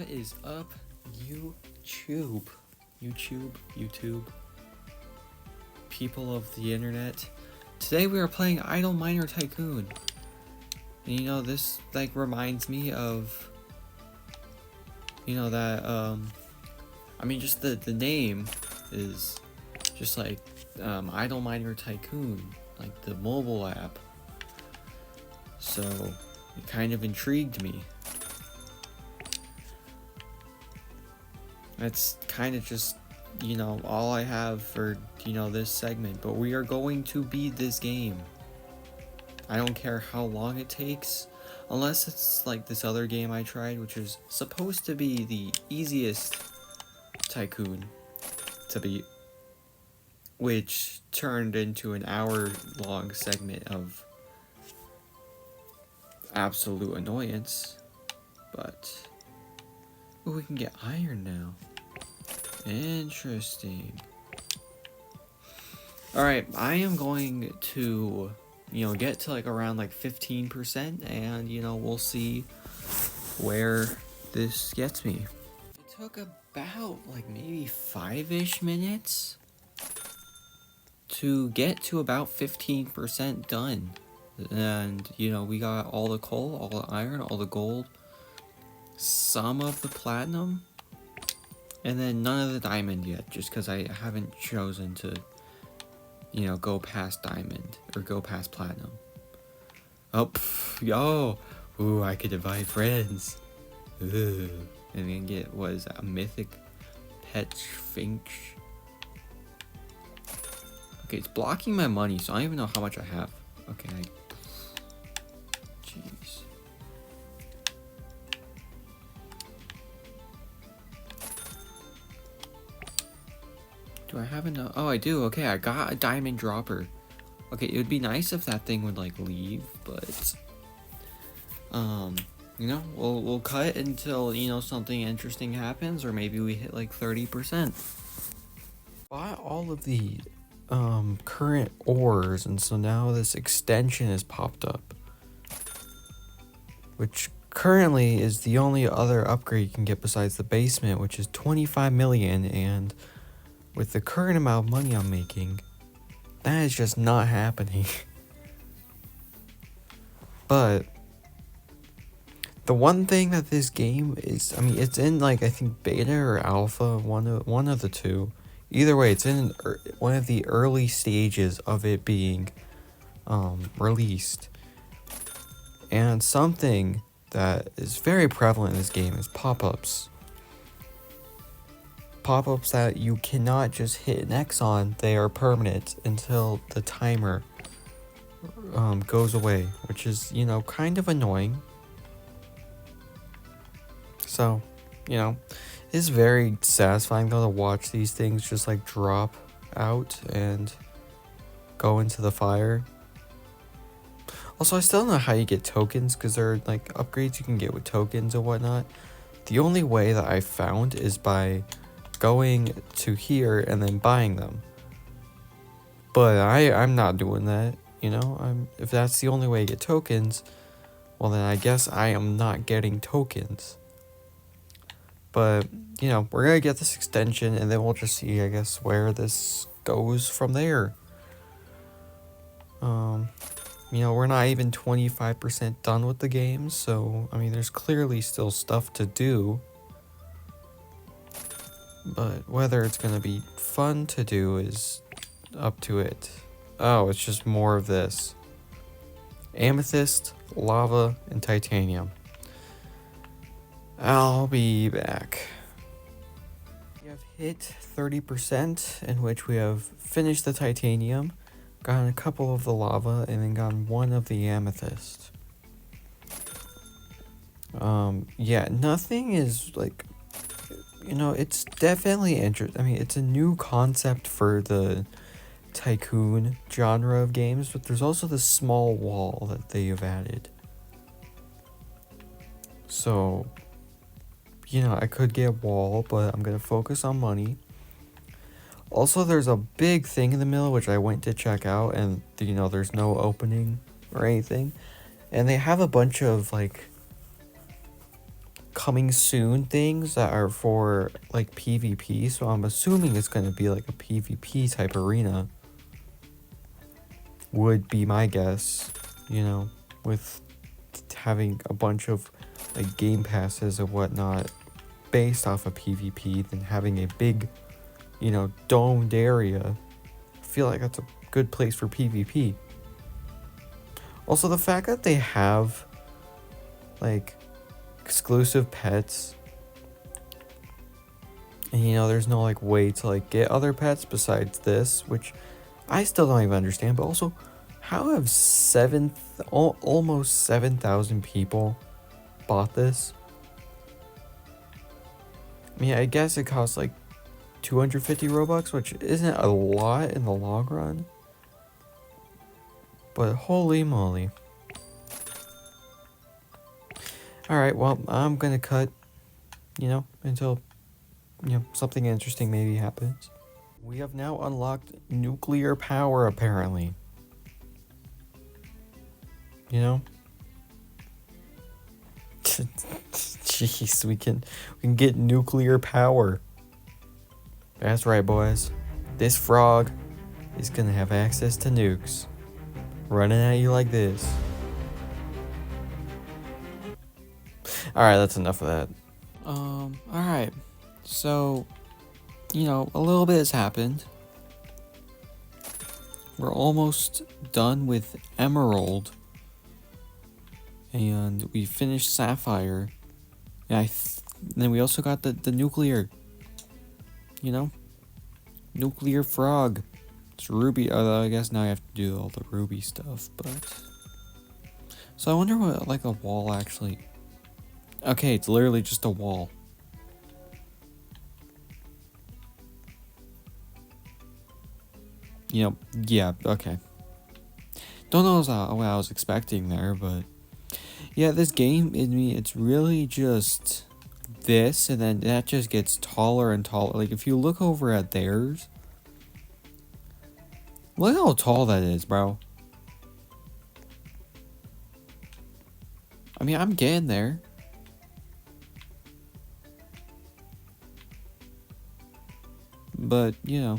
What is up, YouTube? YouTube, people of the internet. Today we are playing Idle Miner Tycoon. And this reminds me of that just the name is just like Idle Miner Tycoon, like the mobile app. So it kind of intrigued me. That's kind of just all I have for this segment, but we are going to beat this game. I don't care how long it takes, unless it's like this other game I tried, which is supposed to be the easiest tycoon to beat, which turned into an hour-long segment of absolute annoyance. But ooh, we can get iron now. Interesting. Alright, I am going to get to around 15%, and we'll see where this gets me. It took about maybe 5-ish minutes to get to about 15% done. And we got all the coal, all the iron, all the gold, some of the platinum, and then none of the diamond yet, just because I haven't chosen to go past diamond or go past platinum. Oh, yo, ooh, I could divide friends. Ooh. And then get, what is that, a mythic pet finch? Okay, it's blocking my money, so I don't even know how much I have. Okay, jeez. Do I have enough? Oh, I do. Okay, I got a diamond dropper. Okay, it would be nice if that thing would leave, but we'll cut until something interesting happens, or maybe we hit 30%. Bought all of the current ores, and so now this extension has popped up, which currently is the only other upgrade you can get besides the basement, which is 25 million, and with the current amount of money I'm making, that is just not happening. But the one thing that this game is, it's in I think beta or alpha, one of the two. Either way, it's in one of the early stages of it being released. And something that is very prevalent in this game is pop-ups. Pop-ups that you cannot just hit an X on, they are permanent until the timer goes away, which is, kind of annoying. So, it's very satisfying though to watch these things just drop out and go into the fire. Also, I still don't know how you get tokens, because there are upgrades you can get with tokens and whatnot. The only way that I found is by going to here and then buying them, but I'm not doing that. If that's the only way to get tokens, well then I guess I am not getting tokens. But we're gonna get this extension, and then we'll just see, I guess, where this goes from there. We're not even 25% done with the game, so there's clearly still stuff to do. But whether it's gonna be fun to do is up to it. Oh, it's just more of this. Amethyst, lava, and titanium. I'll be back. We have hit 30%, in which we have finished the titanium, gotten a couple of the lava, and then gotten one of the amethyst. Yeah, nothing is it's definitely interesting. It's a new concept for the tycoon genre of games, but there's also this small wall that they have added. So, I could get a wall, but I'm going to focus on money. Also, there's a big thing in the middle, which I went to check out, and, there's no opening or anything. And they have a bunch of, coming soon things that are for like PvP, so I'm assuming it's gonna be like a PvP type arena. Would be my guess, you know, with having a bunch of like game passes and whatnot based off of PvP, than having a big, you know, domed area. I feel like that's a good place for PvP. Also, the fact that they have like exclusive pets, and you know, there's no like way to like get other pets besides this, which I still don't even understand. But also, how have almost 7,000 people bought this? I mean, I guess it costs like 250 Robux, which isn't a lot in the long run. But holy moly. Alright, well, I'm gonna cut, you know, until, you know, something interesting maybe happens. We have now unlocked nuclear power, apparently. You know? Jeez, we can get nuclear power. That's right, boys. This frog is gonna have access to nukes. Running at you like this. Alright, that's enough of that. Alright. So, you know, a little bit has happened. We're almost done with Emerald. And we finished Sapphire. And then we also got the nuclear. You know? Nuclear frog. It's Ruby. Although I guess now I have to do all the Ruby stuff, but... So I wonder what, like, a wall actually... Okay, it's literally just a wall. You know, yeah, okay. Don't know what I was expecting there, but... Yeah, this game, it's really just this, and then that just gets taller and taller. Like, if you look over at theirs... Look how tall that is, bro. I mean, I'm getting there. But, you know.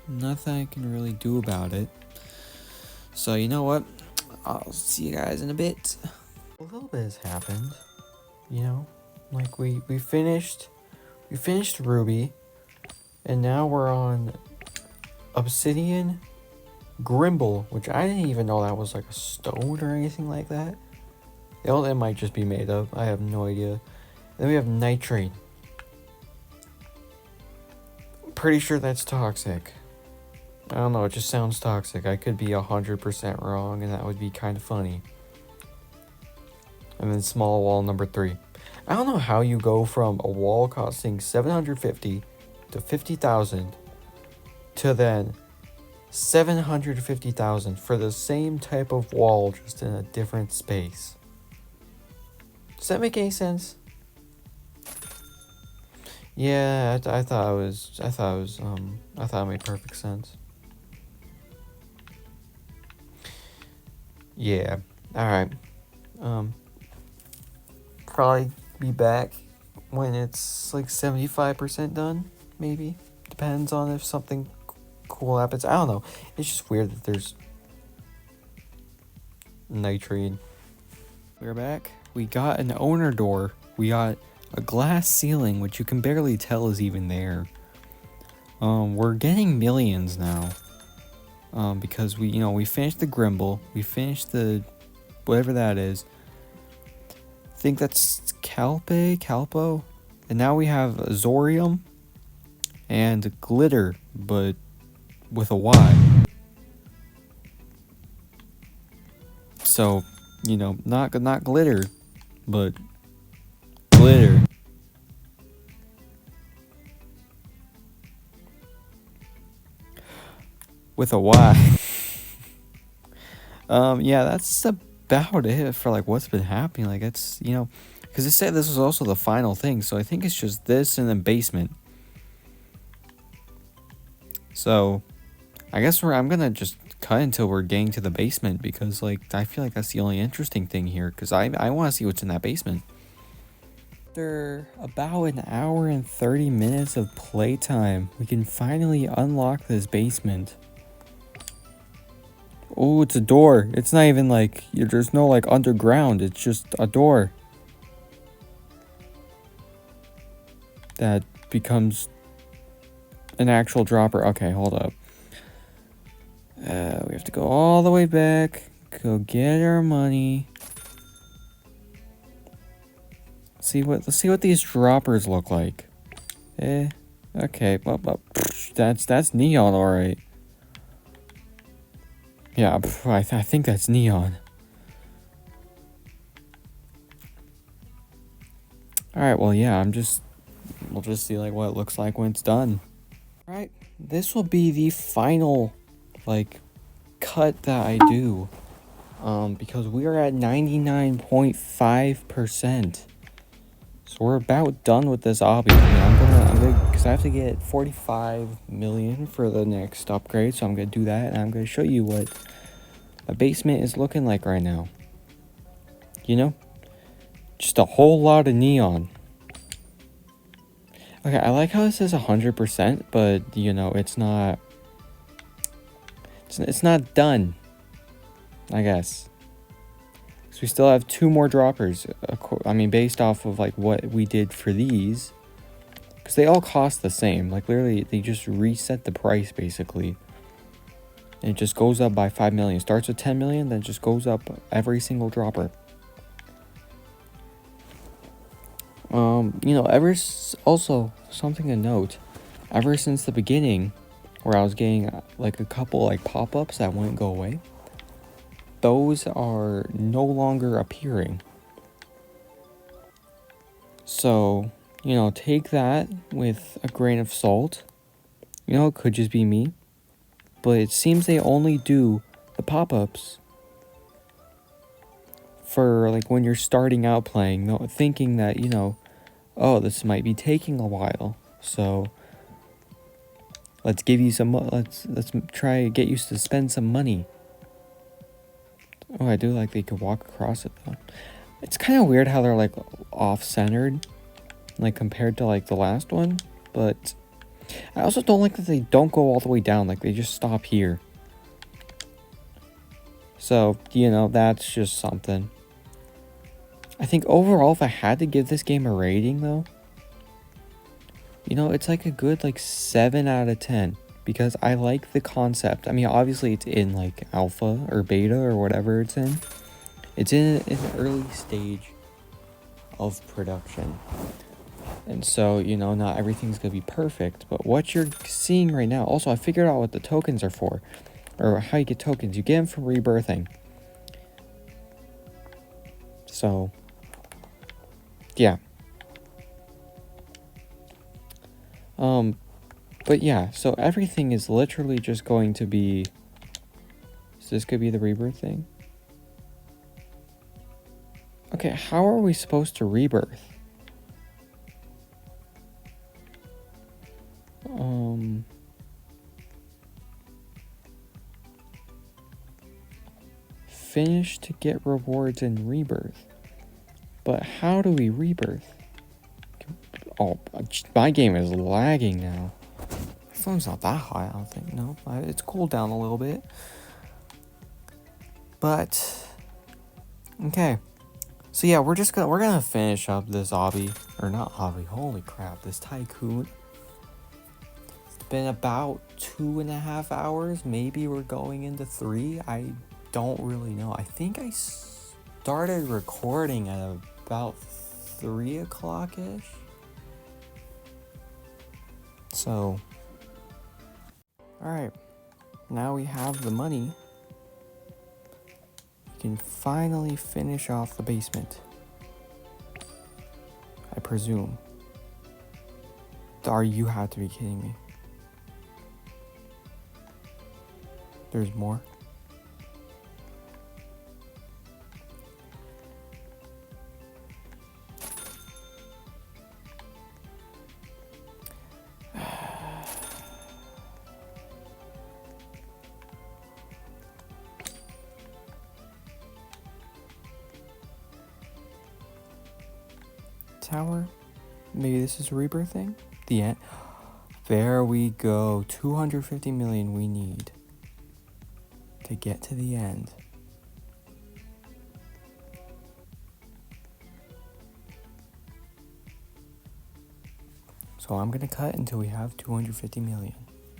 Nothing I can really do about it. So, you know what? I'll see you guys in a bit. A little bit has happened. You know? Like, we finished Ruby. And now we're on Obsidian Grimble, which I didn't even know that was like a stone or anything like that. It might just be made up. I have no idea. Then we have Nitrate. Pretty sure that's toxic. I don't know, it just sounds toxic. I could be 100% wrong, and that would be kind of funny. And then small wall number 3. I don't know how you go from a wall costing 750 to 50,000 to then 750,000 for the same type of wall, just in a different space. Does that make any sense? Yeah, I thought it made perfect sense. Yeah. Alright. Probably be back when it's like 75% done, maybe. Depends on if something cool happens. I don't know. It's just weird that there's nitrate. We're back. We got an owner door. We got a glass ceiling, which you can barely tell is even there. We're getting millions now. Because we finished the Grimble. We finished the whatever that is. I think that's Calpo. And now we have Zorium and Glitter, but with a Y. So, not glitter, but glitter. With a Y. Yeah, that's about it for like what's been happening. Like it's, because it said this was also the final thing, so I think it's just this and then basement. So, I guess I'm gonna just cut until we're getting to the basement, because like I feel like that's the only interesting thing here, because I want to see what's in that basement. After about an hour and 30 minutes of playtime, we can finally unlock this basement. Oh, it's a door. It's not even like, there's no like underground, it's just a door that becomes an actual dropper. Okay, hold up. We have to go all the way back, go get our money. Let's see what these droppers look like. Okay, well, that's neon, alright. Yeah, I think that's neon. Alright, well, yeah, we'll just see like what it looks like when it's done. Alright, this will be the final, like, cut that I do. Because we are at 99.5%. So we're about done with this obby. I'm gonna, because I have to get 45 million for the next upgrade, so I'm gonna do that, and I'm gonna show you what the basement is looking like right now. You know? Just a whole lot of neon. Okay, I like how it says 100%, but, you know, it's not done, I guess. So we still have 2 more droppers. I mean, based off of like what we did for these, because they all cost the same. Like literally, they just reset the price basically. And it just goes up by 5 million. Starts with 10 million, then just goes up every single dropper. You know, also something to note. Ever since the beginning, where I was getting like a couple like pop-ups that wouldn't go away, those are no longer appearing. So, you know, take that with a grain of salt. You know, it could just be me. But it seems they only do the pop-ups for, like, when you're starting out playing, thinking that, you know, oh, this might be taking a while. So, let's give you some, let's try to get you to spend some money. Oh, I do like they could walk across it, though. It's kind of weird how they're, like, off-centered, like, compared to, like, the last one. But I also don't like that they don't go all the way down. Like, they just stop here. So, you know, that's just something. I think overall, if I had to give this game a rating, though, you know, it's like a good, like, 7 out of 10. Because I like the concept. I mean, obviously, it's in, like, alpha or beta or whatever it's in. It's in an early stage of production. And so, you know, not everything's going to be perfect. But what you're seeing right now... Also, I figured out what the tokens are for. Or how you get tokens. You get them from rebirthing. So, yeah. But yeah, so everything is literally just going to be... So this could be the rebirth thing. Okay, how are we supposed to rebirth? Finish to get rewards in rebirth. But how do we rebirth? Oh, my game is lagging now. My phone's not that high, I don't think. No, it's cooled down a little bit. But okay. So yeah, we're gonna finish up this obby. Or not obby, holy crap, this tycoon. It's been about 2.5 hours. Maybe we're going into 3. I don't really know. I think I started recording at about 3 o'clock-ish. So, alright. Now we have the money. We can finally finish off the basement. I presume. You have to be kidding me. There's more? tower? Maybe this is a rebirth thing? The end. There we go. 250 million we need to get to the end. So I'm going to cut until we have 250 million.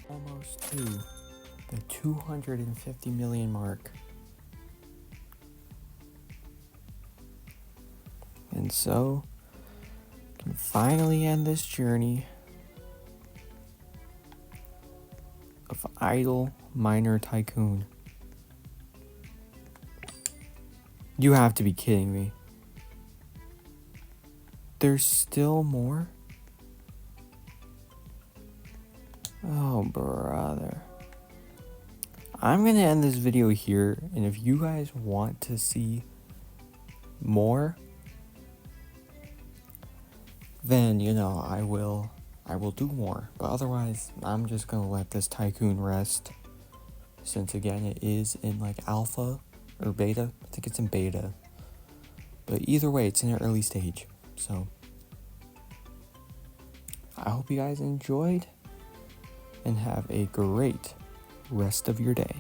Almost to the 250 million mark. And so, can finally end this journey of Idle Miner Tycoon. You have to be kidding me. There's still more? Oh, brother. I'm gonna end this video here, and if you guys want to see more, then, you know, I will do more. But otherwise, I'm just gonna let this tycoon rest, since again, it is in like alpha or beta. I think it's in beta. But either way, it's in an early stage. So I hope you guys enjoyed and have a great rest of your day.